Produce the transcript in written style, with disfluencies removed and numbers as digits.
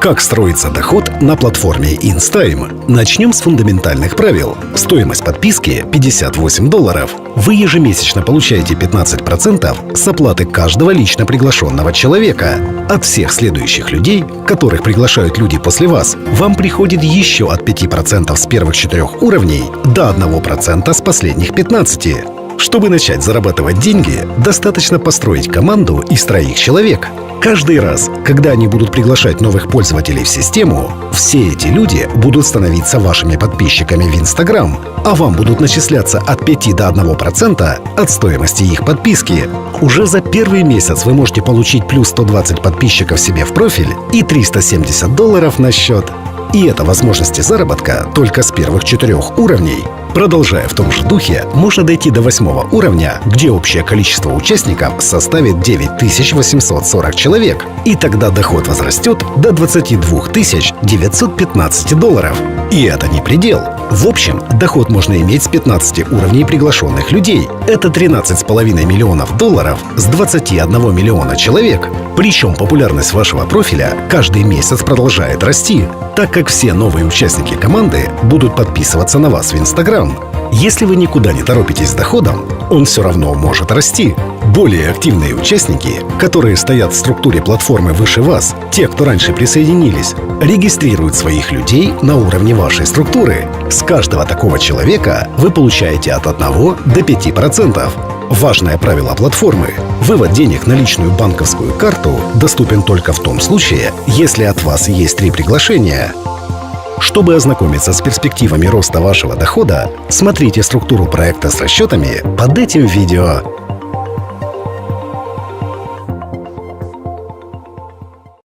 Как строится доход на платформе InStime? Начнем с фундаментальных правил. Стоимость подписки $58. Вы ежемесячно получаете 15% с оплаты каждого лично приглашенного человека. От всех следующих людей, которых приглашают люди после вас, вам приходит еще от 5% с первых 4 уровней до 1% с последних 15. Чтобы начать зарабатывать деньги, достаточно построить команду из 3 человек. Каждый раз, когда они будут приглашать новых пользователей в систему, все эти люди будут становиться вашими подписчиками в Instagram, а вам будут начисляться от 5 до 1% от стоимости их подписки. Уже за первый месяц вы можете получить плюс 120 подписчиков себе в профиль и $370 на счет. И это возможности заработка только с первых 4 уровней. Продолжая в том же духе, можно дойти до 8 уровня, где общее количество участников составит 9840 человек. И тогда доход возрастет до $22 915. И это не предел. В общем, доход можно иметь с 15 уровней приглашенных людей. Это $13,5 миллионов с 21 миллиона человек. Причем популярность вашего профиля каждый месяц продолжает расти, так как все новые участники команды будут подписываться на вас в Instagram. Если вы никуда не торопитесь с доходом, он все равно может расти. Более активные участники, которые стоят в структуре платформы выше вас, те, кто раньше присоединились, регистрируют своих людей на уровне вашей структуры. С каждого такого человека вы получаете от 1 до 5%. Важное правило платформы – вывод денег на личную банковскую карту доступен только в том случае, если от вас есть 3 приглашения. Чтобы ознакомиться с перспективами роста вашего дохода, смотрите структуру проекта с расчетами под этим видео.